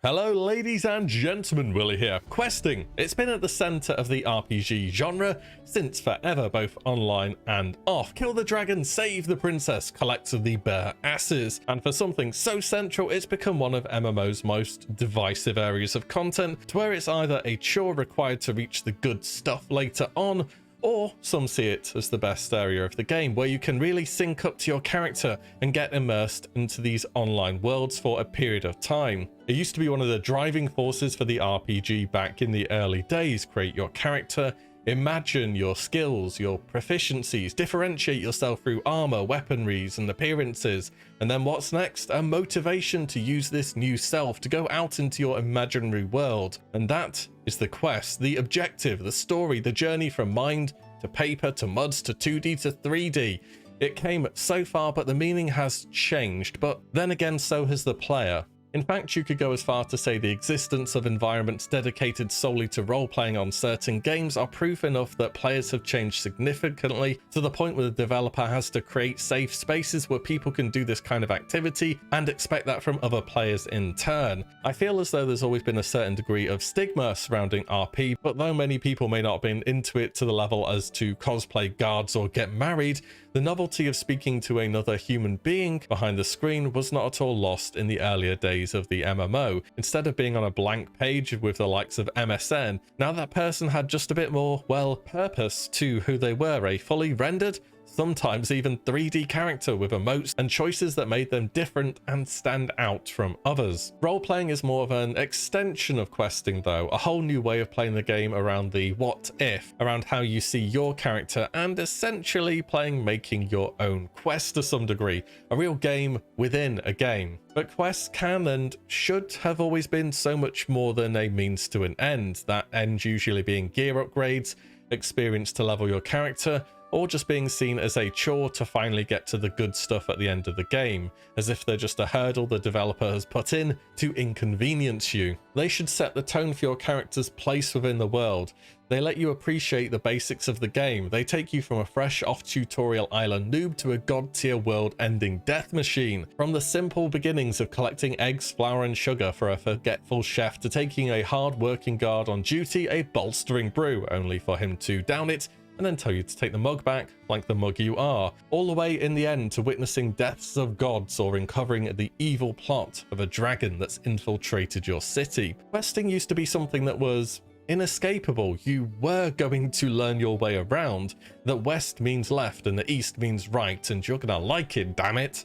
Hello ladies and gentlemen, WillE here. Questing, it's been at the center of the RPG genre since forever, both online and off. Kill the dragon, save the princess, collect the bare asses. And for something so central, it's become one of MMO's most divisive areas of content, to where it's either a chore required to reach the good stuff later on, or some see it as the best area of the game, where you can really sync up to your character and get immersed into these online worlds for a period of time. It used to be one of the driving forces for the RPG back in the early days. Create your character, imagine your skills, your proficiencies, differentiate yourself through armor, weaponries, and appearances. And then what's next? A motivation to use this new self to go out into your imaginary world. And that is the quest, the objective, the story, the journey from mind to paper to mods to 2D to 3D. It came so far, but the meaning has changed. But then again, so has the player. In fact, you could go as far to say the existence of environments dedicated solely to role-playing on certain games are proof enough that players have changed significantly, to the point where the developer has to create safe spaces where people can do this kind of activity and expect that from other players in turn. I feel as though there's always been a certain degree of stigma surrounding RP, but though many people may not have been into it to the level as to cosplay guards or get married, the novelty of speaking to another human being behind the screen was not at all lost in the earlier days of the MMO. Instead of being on a blank page with the likes of MSN, now that person had just a bit more, well, purpose to who they were, a fully rendered, sometimes even 3D character with emotes and choices that made them different and stand out from others. Role-playing is more of an extension of questing though, a whole new way of playing the game around the what if, around how you see your character, and essentially making your own quest to some degree, a real game within a game. But quests can and should have always been so much more than a means to an end, that end usually being gear upgrades, experience to level your character, or just being seen as a chore to finally get to the good stuff at the end of the game, as if they're just a hurdle the developer has put in to inconvenience you. They should set the tone for your character's place within the world. They let you appreciate the basics of the game. They take you from a fresh off tutorial island noob to a god tier world ending death machine. From the simple beginnings of collecting eggs, flour and sugar for a forgetful chef, to taking a hard working guard on duty a bolstering brew, only for him to down it and then tell you to take the mug back like the mug you are, all the way in the end to witnessing deaths of gods or uncovering the evil plot of a dragon that's infiltrated your city. Questing used to be something that was inescapable. You were going to learn your way around, that west means left and the east means right, and you're gonna like it, damn it.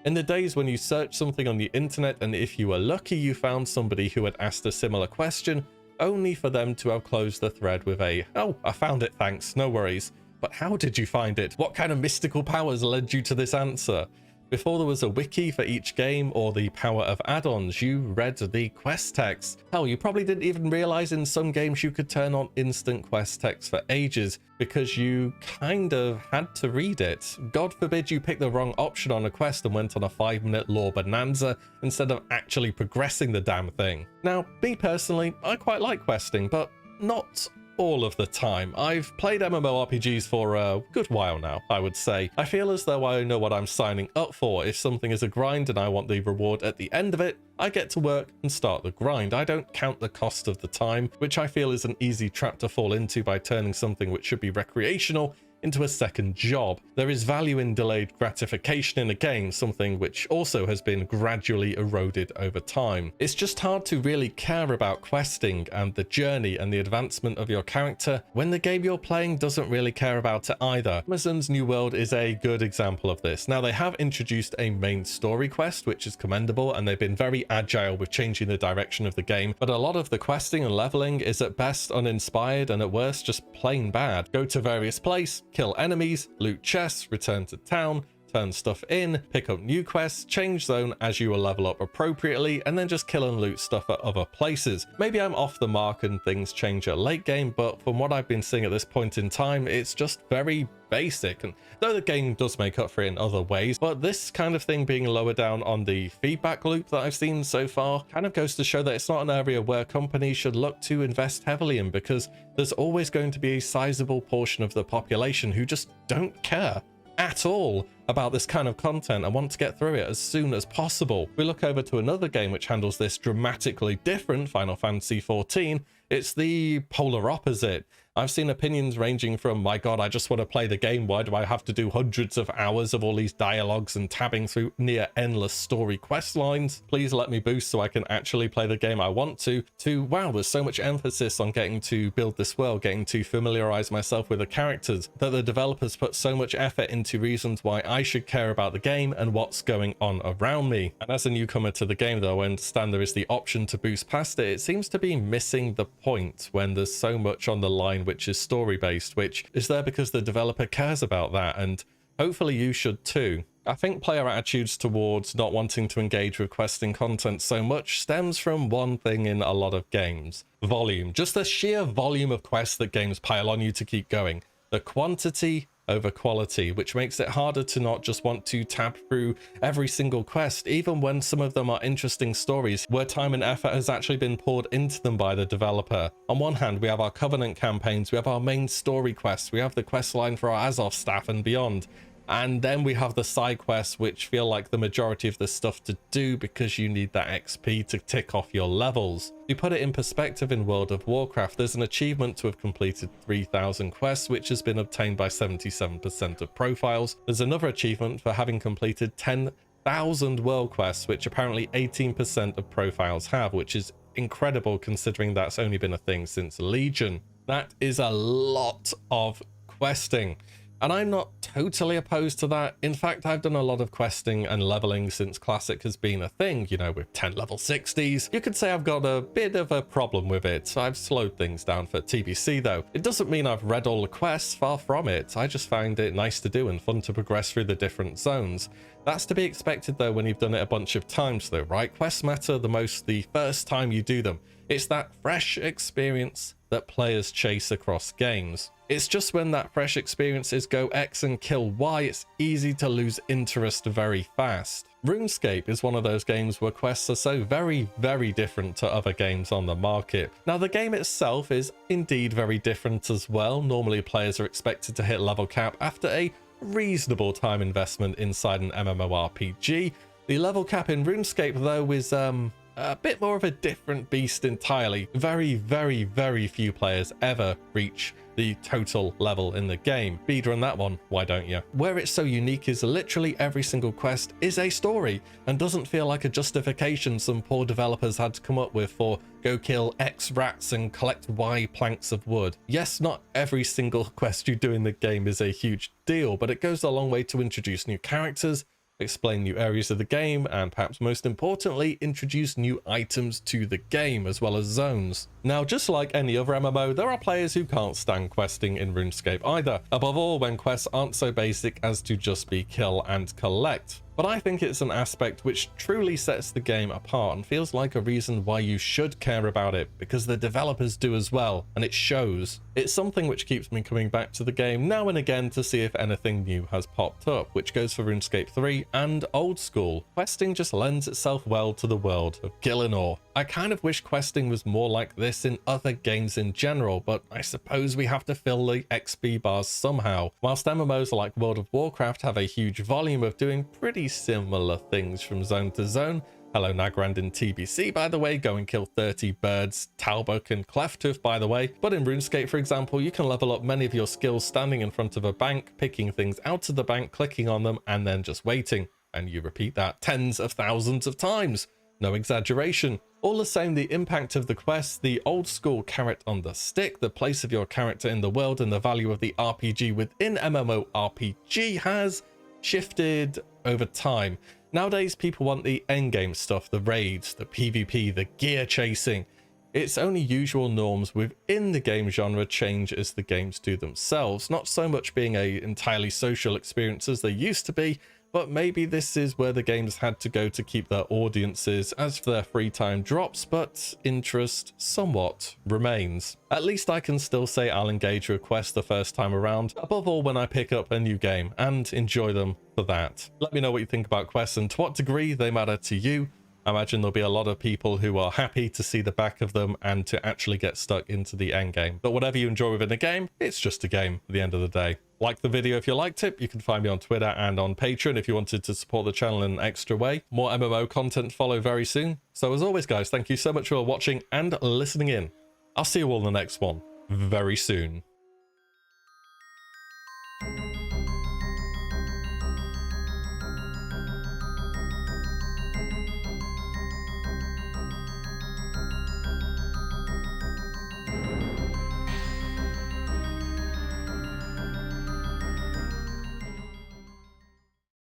In the days when you searched something on the internet and if you were lucky you found somebody who had asked a similar question, only for them to have closed the thread with a, "Oh, I found it, thanks, no worries." But how did you find it? What kind of mystical powers led you to this answer? Before there was a wiki for each game or the power of add-ons, you read the quest text. Hell, you probably didn't even realize in some games you could turn on instant quest text for ages because you kind of had to read it. God forbid you picked the wrong option on a quest and went on a 5-minute lore bonanza instead of actually progressing the damn thing. Now, me personally, I quite like questing, but not all of the time. I've played MMORPGs for a good while now, I would say. I feel as though I know what I'm signing up for. If something is a grind and I want the reward at the end of it, I get to work and start the grind. I don't count the cost of the time, which I feel is an easy trap to fall into by turning something which should be recreational into a second job. There is value in delayed gratification in a game, something which also has been gradually eroded over time. It's just hard to really care about questing and the journey and the advancement of your character when the game you're playing doesn't really care about it either. Amazon's New World is a good example of this. Now, they have introduced a main story quest, which is commendable, and they've been very agile with changing the direction of the game, but a lot of the questing and leveling is at best uninspired and at worst just plain bad. Go to various places, kill enemies, loot chests, return to town, turn stuff in, pick up new quests, change zone as you will level up appropriately, and then just kill and loot stuff at other places. Maybe I'm off the mark and things change at late game, but from what I've been seeing at this point in time, it's just very basic. And though the game does make up for it in other ways, but this kind of thing being lower down on the feedback loop that I've seen so far kind of goes to show that it's not an area where companies should look to invest heavily in, because there's always going to be a sizable portion of the population who just don't care at all about this kind of content and want to get through it as soon as possible. We look over to another game which handles this dramatically different, Final Fantasy XIV. It's the polar opposite. I've seen opinions ranging from, my god, I just want to play the game, why do I have to do hundreds of hours of all these dialogues and tabbing through near endless story quest lines? Please let me boost so I can actually play the game I want to, wow, there's so much emphasis on getting to build this world, getting to familiarize myself with the characters, that the developers put so much effort into reasons why I should care about the game and what's going on around me. And as a newcomer to the game, though, I understand there is the option to boost past it. It seems to be missing the point when there's so much on the line which is story based, which is there because the developer cares about that, and hopefully you should too. I think player attitudes towards not wanting to engage with questing content so much stems from one thing in a lot of games: volume. Just the sheer volume of quests that games pile on you to keep going. The quantity over quality, which makes it harder to not just want to tab through every single quest, even when some of them are interesting stories where time and effort has actually been poured into them by the developer. On one hand, we have our Covenant campaigns, we have our main story quests, we have the quest line for our Azov staff and beyond. And then we have the side quests, which feel like the majority of the stuff to do because you need that XP to tick off your levels. To put it in perspective, in World of Warcraft, there's an achievement to have completed 3,000 quests, which has been obtained by 77% of profiles. There's another achievement for having completed 10,000 world quests, which apparently 18% of profiles have, which is incredible considering that's only been a thing since Legion. That is a lot of questing. And I'm not totally opposed to that. In fact, I've done a lot of questing and leveling since Classic has been a thing, you know, with 10 level 60s. You could say I've got a bit of a problem with it, so I've slowed things down for TBC though. It doesn't mean I've read all the quests, far from it. I just find it nice to do and fun to progress through the different zones. That's to be expected though when you've done it a bunch of times though, right? Quests matter the most the first time you do them. It's that fresh experience that players chase across games. It's just when that fresh experience is go X and kill Y, it's easy to lose interest very fast. RuneScape is one of those games where quests are so very, very different to other games on the market. Now, the game itself is indeed very different as well. Normally, players are expected to hit level cap after a reasonable time investment inside an MMORPG. The level cap in RuneScape, though, is a bit more of a different beast entirely. Very, very, very few players ever reach the total level in the game. Speedrun that one, why don't you? Where it's so unique is literally every single quest is a story and doesn't feel like a justification some poor developers had to come up with for go kill X rats and collect Y planks of wood. Yes, not every single quest you do in the game is a huge deal, but it goes a long way to introduce new characters, explain new areas of the game, and perhaps most importantly, introduce new items to the game as well as zones. Now, just like any other MMO, there are players who can't stand questing in RuneScape either, above all when quests aren't so basic as to just be kill and collect. But I think it's an aspect which truly sets the game apart and feels like a reason why you should care about it, because the developers do as well, and it shows. It's something which keeps me coming back to the game now and again to see if anything new has popped up, which goes for RuneScape 3 and Old School. Questing just lends itself well to the world of Gielinor. I kind of wish questing was more like this in other games in general, but I suppose we have to fill the XP bars somehow. Whilst MMOs like World of Warcraft have a huge volume of doing pretty similar things from zone to zone. Hello Nagrand in TBC, by the way, go and kill 30 birds, Talbuk and Cleftuff, by the way. But in RuneScape, for example, you can level up many of your skills standing in front of a bank, picking things out of the bank, clicking on them, and then just waiting. And you repeat that tens of thousands of times. No exaggeration. All the same, the impact of the quest, the old school carrot on the stick, the place of your character in the world, and the value of the RPG within MMORPG has shifted over time. Nowadays, people want the endgame stuff, the raids, the PvP, the gear chasing. It's only usual norms within the game genre change as the games do themselves, not so much being a entirely social experience as they used to be, but maybe this is where the games had to go to keep their audiences as their free time drops, but interest somewhat remains. At least I can still say I'll engage with quests the first time around, above all when I pick up a new game, and enjoy them for that. Let me know what you think about quests and to what degree they matter to you. I imagine there'll be a lot of people who are happy to see the back of them and to actually get stuck into the end game. But whatever you enjoy within a game, it's just a game at the end of the day. Like the video if you liked it. You can find me on Twitter and on Patreon if you wanted to support the channel in an extra way. More MMO content to follow very soon. So as always, guys, thank you so much for watching and listening in. I'll see you all in the next one very soon.